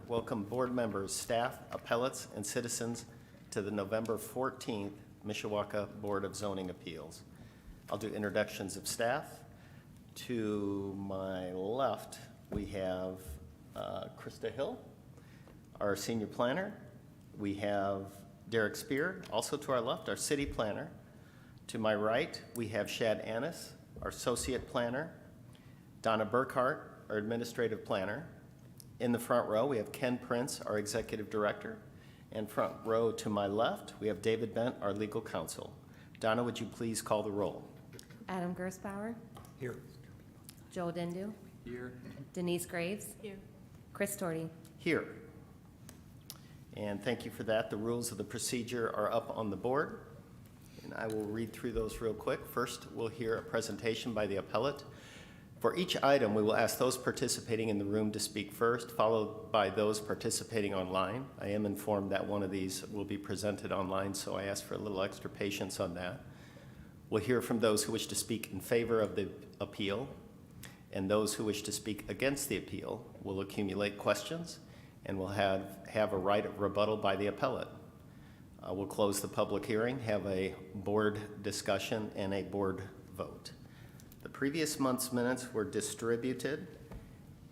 Welcome board members, staff, appellates, and citizens to the November 14th Mishawaka Board of Zoning Appeals. I'll do introductions of staff. To my left, we have Krista Hill, our senior planner. We have Derek Spear, also to our left, our city planner. To my right, we have Shad Annis, our associate planner. Donna Burkhart, our administrative planner. In the front row, we have Ken Prince, our executive director. And front row to my left, we have David Bent, our legal counsel. Donna, would you please call the roll? Adam Gersbauer. Here. Joel Dendu. Here. Denise Graves. Here. Chris Torty. Here. And thank you for that. The rules of the procedure are up on the board, and I will read through those real quick. First, we'll hear a presentation by the appellate. For each item, we will ask those participating in the room to speak first, followed by those participating online. I am informed that one of these will be presented online, so I ask for a little extra patience on that. We'll hear from those who wish to speak in favor of the appeal, and those who wish to speak against the appeal will accumulate questions, and we'll have a right of rebuttal by the appellate. We'll close the public hearing, have a board discussion, and a board vote. The previous month's minutes were distributed,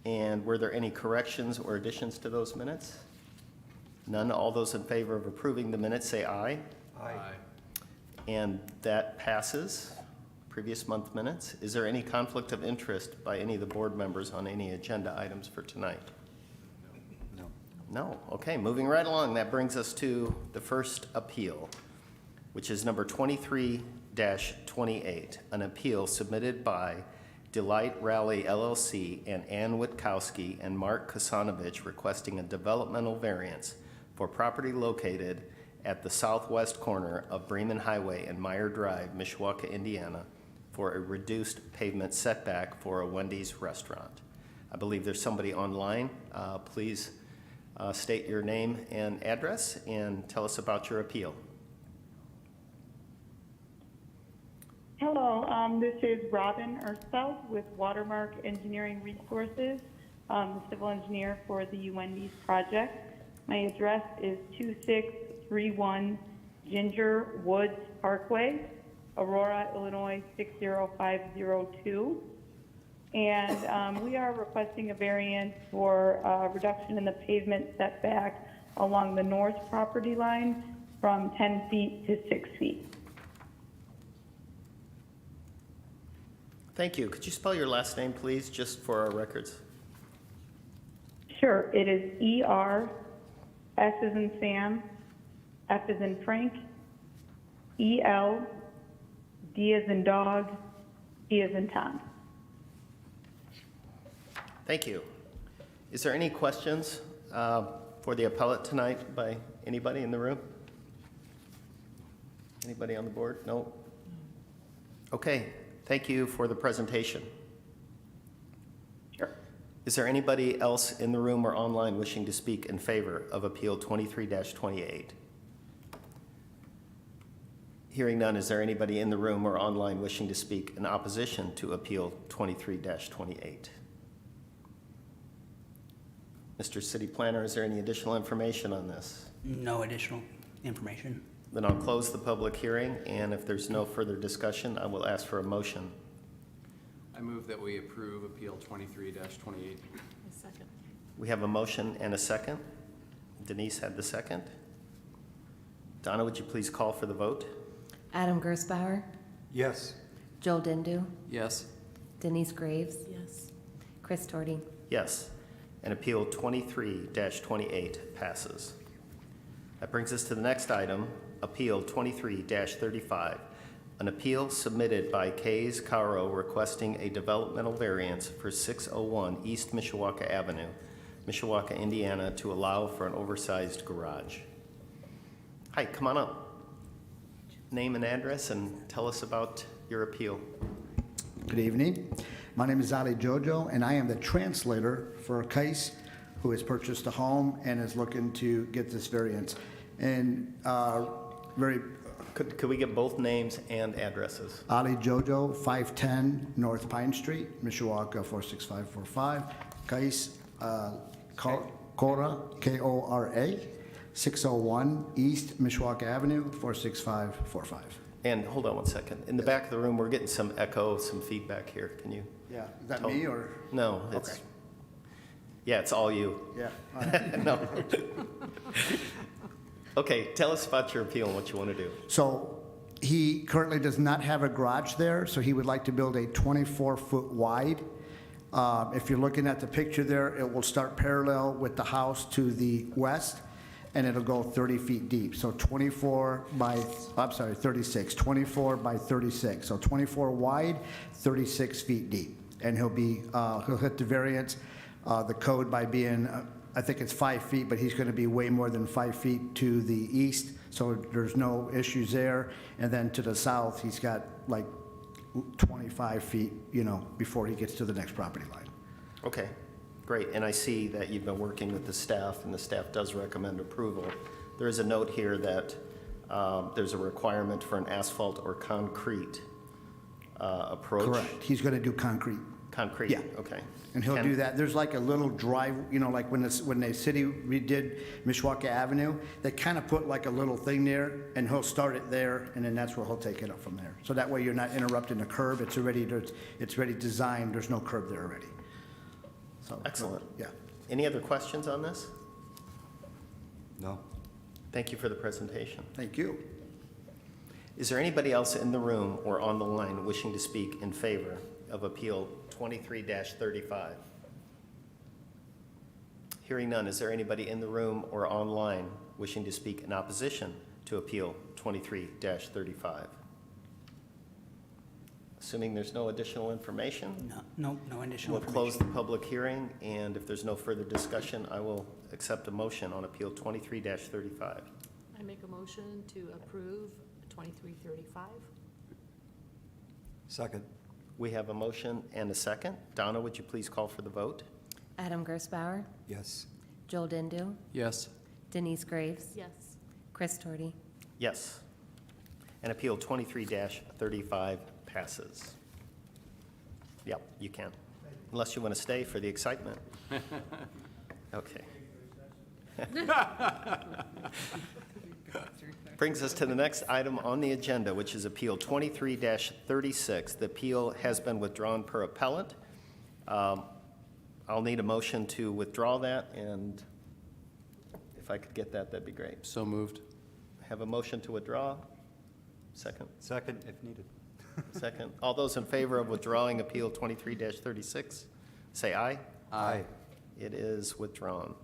and were there any corrections or additions to those minutes? None. All those in favor of approving the minutes say aye. Aye. And that passes. Previous month minutes. Is there any conflict of interest by any of the board members on any agenda items for tonight? No. No. Okay, moving right along. That brings us to the first appeal, which is number 23-28, an appeal submitted by Delight Rally LLC and Ann Witkowski and Mark Kosanovich requesting a developmental variance for property located at the southwest corner of Bremen Highway and Meyer Drive, Mishawaka, Indiana, for a reduced pavement setback for a Wendy's restaurant. I believe there's somebody online. Please state your name and address and tell us about your appeal. Hello, this is Robin Ersfeld with Watermark Engineering Resources, the civil engineer for the Wendy's project. My address is 2631 Ginger Woods Parkway, Aurora, Illinois 60502. And we are requesting a variance for a reduction in the pavement setback along the north property line from 10 feet to 6 feet. Thank you. Could you spell your last name, please, just for our records? Sure, it is E-R, S as in Sam, F as in Frank, E-L, D as in dog, T as in Tom. Thank you. Is there any questions for the appellate tonight by anybody in the room? Anybody on the board? No? Okay, thank you for the presentation. Sure. Is there anybody else in the room or online wishing to speak in favor of Appeal 23-28? Hearing none, is there anybody in the room or online wishing to speak in opposition to Appeal 23-28? Mr. City Planner, is there any additional information on this? No additional information. Then I'll close the public hearing, and if there's no further discussion, I will ask for a motion. I move that we approve Appeal 23-28. Second. We have a motion and a second. Denise had the second. Donna, would you please call for the vote? Adam Gersbauer. Yes. Joel Dendu. Yes. Denise Graves. Yes. Chris Torty. Yes. And Appeal 23-28 passes. That brings us to the next item, Appeal 23-35, an appeal submitted by Kays Caro requesting a developmental variance for 601 East Mishawaka Avenue, Mishawaka, Indiana, to allow for an oversized garage. Hi, come on up. Name and address and tell us about your appeal. Good evening. My name is Ali Jojo, and I am the translator for a case who has purchased a home and is looking to get this variance. And Could we get both names and addresses? Ali Jojo, 510 North Pine Street, Mishawaka 46545. Case Cora, K-O-R-A, 601 East Mishawaka Avenue, 46545. And hold on one second. In the back of the room, we're getting some echo, some feedback here. Can you? Yeah, is that tell- me or? No, it's, Okay. yeah, it's all you. Yeah. all right. No. Okay, tell us about your appeal and what you want to do. So he currently does not have a garage there, so he would like to build a 24-foot wide. If you're looking at the picture there, it will start parallel with the house to the west, and it'll go 30 feet deep. So 24 by 36. So 24 wide, 36 feet deep. And he'll hit the variance, the code by being, I think it's 5 feet, but he's going to be way more than 5 feet to the east, so there's no issues there. And then to the south, he's got like 25 feet, before he gets to the next property line. Okay, great. And I see that you've been working with the staff, and the staff does recommend approval. There is a note here that there's a requirement for an asphalt or concrete approach. Correct. He's going to do concrete. Concrete? Yeah. Okay. And he'll do that. There's like a little drive, like when the city redid Mishawaka Avenue, they kind of put like a little thing there, and he'll start it there, and then that's where he'll take it up from there. So that way you're not interrupting the curb. It's already designed. There's no curb there already. So Excellent. Yeah. Any other questions on this? No. Thank you for the presentation. Thank you. Is there anybody else in the room or on the line wishing to speak in favor of Appeal 23-35? Hearing none, is there anybody in the room or online wishing to speak in opposition to Appeal 23-35? Assuming there's no additional information, No additional we'll close information. the public hearing, and if there's no further discussion, I will accept a motion on Appeal 23-35. I make a motion to approve 2335. Second. We have a motion and a second. Donna, would you please call for the vote? Adam Gersbauer, Yes. Joel Dindu, Yes. Denise Graves, Yes. Chris Torty. Yes. And Appeal 23-35 passes. Yep, you can. Unless you want to stay for the excitement. Okay. Brings us to the next item on the agenda, which is Appeal 23-36. The appeal has been withdrawn per appellant. I'll need a motion to withdraw that, and if I could get that, that'd be great. So moved. Have a motion to withdraw? Second? Second, if needed. Second. All those in favor of withdrawing Appeal 23-36, say aye. Aye. It is withdrawn.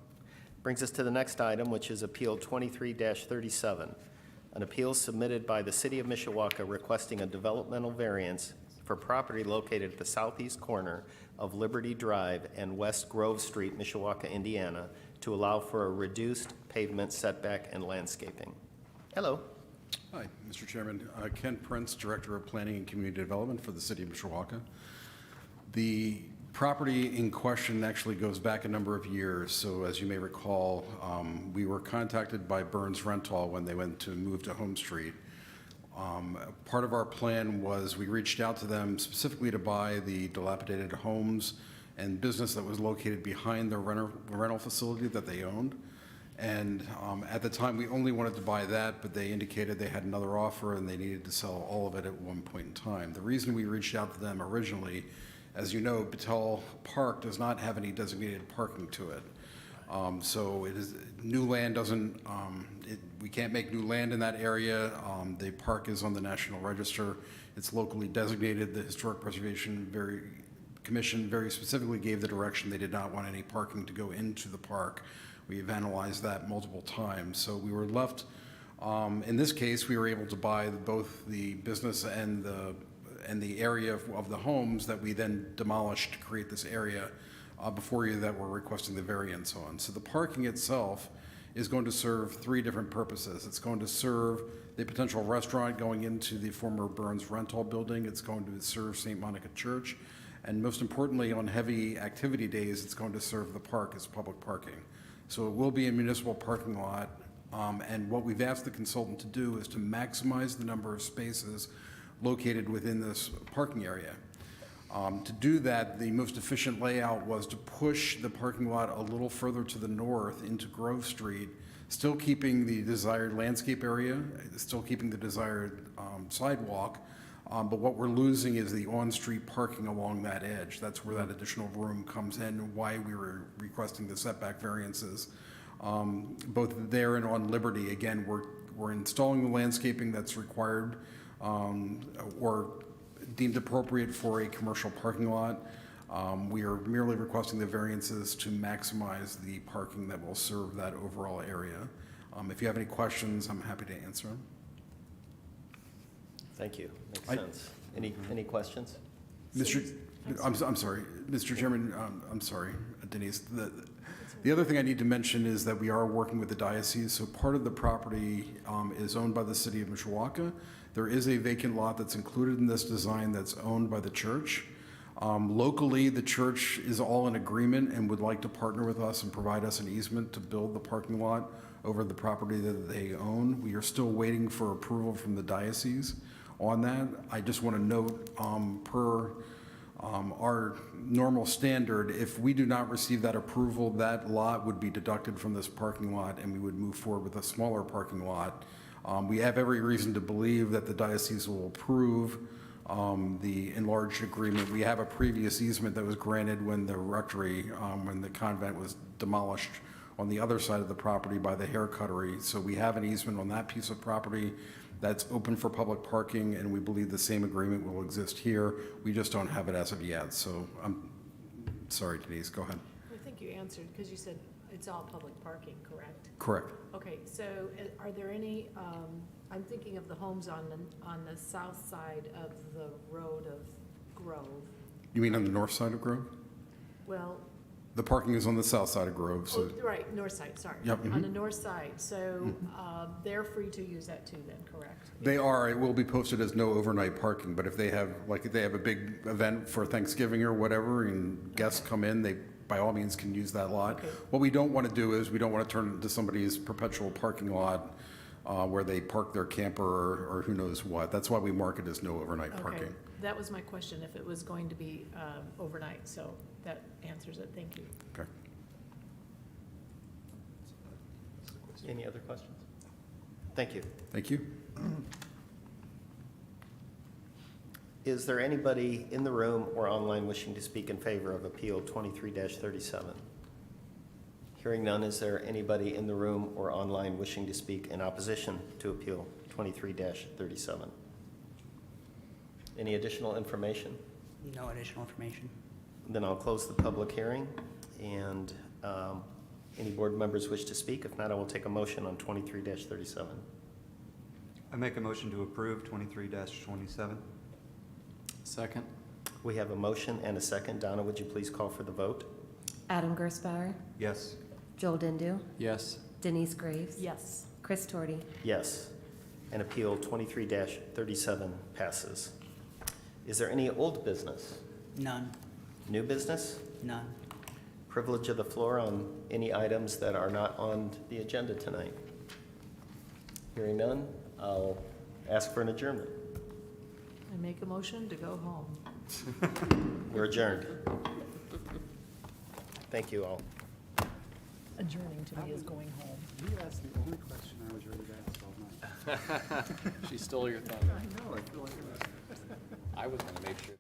Brings us to the next item, which is Appeal 23-37, an appeal submitted by the City of Mishawaka requesting a developmental variance for property located at the southeast corner of Liberty Drive and West Grove Street, Mishawaka, Indiana, to allow for a reduced pavement setback and landscaping. Hello. Hi, Mr. Chairman. Ken Prince, Director of Planning and Community Development for the City of Mishawaka. The property in question actually goes back a number of years. So as you may recall, we were contacted by Burns Rental when they went to move to Home Street. Part of our plan was we reached out to them specifically to buy the dilapidated homes and business that was located behind the rental facility that they owned. And at the time, we only wanted to buy that, but they indicated they had another offer and they needed to sell all of it at one point in time. The reason we reached out to them originally, as you know, Battelle Park does not have any designated parking to it. So it is, new land doesn't, we can't make new land in that area. The park is on the National Register. It's locally designated. The Historic Preservation Commission very specifically gave the direction they did not want any parking to go into the park. We've analyzed that multiple times. So we were left, in this case, we were able to buy both the business and the area of the homes that we then demolished to create this area before you that we're requesting the variance on. So the parking itself is going to serve three different purposes. It's going to serve the potential restaurant going into the former Burns Rental building. It's going to serve St. Monica Church. And most importantly, on heavy activity days, it's going to serve the park as public parking. So it will be a municipal parking lot, and what we've asked the consultant to do is to maximize the number of spaces located within this parking area. To do that, the most efficient layout was to push the parking lot a little further to the north into Grove Street, still keeping the desired landscape area, still keeping the desired sidewalk, but what we're losing is the on-street parking along that edge. That's where that additional room comes in, why we were requesting the setback variances. Both there and on Liberty, again, we're installing the landscaping that's required or deemed appropriate for a commercial parking lot. We are merely requesting the variances to maximize the parking that will serve that overall area. If you have any questions, I'm happy to answer them. Thank you. Makes sense. Any questions? I'm sorry, Mr. Chairman, I'm sorry, Denise. The other thing I need to mention is that we are working with the diocese, so part of the property is owned by the city of Mishawaka. There is a vacant lot that's included in this design that's owned by the church. Locally, the church is all in agreement and would like to partner with us and provide us an easement to build the parking lot over the property that they own. We are still waiting for approval from the diocese on that. I just want to note, per our normal standard, if we do not receive that approval, that lot would be deducted from this parking lot and we would move forward with a smaller parking lot. We have every reason to believe that the diocese will approve the enlarged agreement. We have a previous easement that was granted when the rectory, when the convent was demolished on the other side of the property by the hair cuttery. So we have an easement on that piece of property that's open for public parking, and we believe the same agreement will exist here. We just don't have it as of yet. So I'm sorry, Denise, go ahead. I think you answered, because you said it's all public parking, correct? Correct. Okay, so are there any, I'm thinking of the homes on the south side of the road of Grove. You mean on the north side of Grove? Well, The parking is on the south side of Grove, so. oh, right, north side, sorry. Yep, On the north side, so they're free to use that too then, correct? They are, it will be posted as no overnight parking, but if they have, like, if they have a big event for Thanksgiving or whatever, and guests come in, they, by all means, can use that lot. Okay. What we don't want to do is, we don't want to turn it into somebody's perpetual parking lot, where they park their camper or who knows what. That's why we mark it as no overnight Okay, parking. that was my question, if it was going to be overnight, so that answers it, thank you. Okay. Any other questions? Thank you. Thank you. Is there anybody in the room or online wishing to speak in favor of Appeal 23-37? Hearing none, is there anybody in the room or online wishing to speak in opposition to Appeal 23-37? Any additional information? No additional information. Then I'll close the public hearing, and any board members wish to speak? If not, I will take a motion on 23-37. I make a motion to approve 23-27. Second? We have a motion and a second. Donna, would you please call for the vote? Adam Gersbauer, Yes. Joel Dindu, Yes. Denise Graves, Yes. Chris Torty. Yes. And Appeal 23-37 passes. Is there any old business? None. New business? None. Privilege of the floor on any items that are not on the agenda tonight. Hearing none, I'll ask for an adjournment. I make a motion to go home. We're adjourned. Thank you all. Adjourning to me is going home. You asked the only question I was ready to ask all night. She stole your thunder. I know, I feel like I was gonna make sure.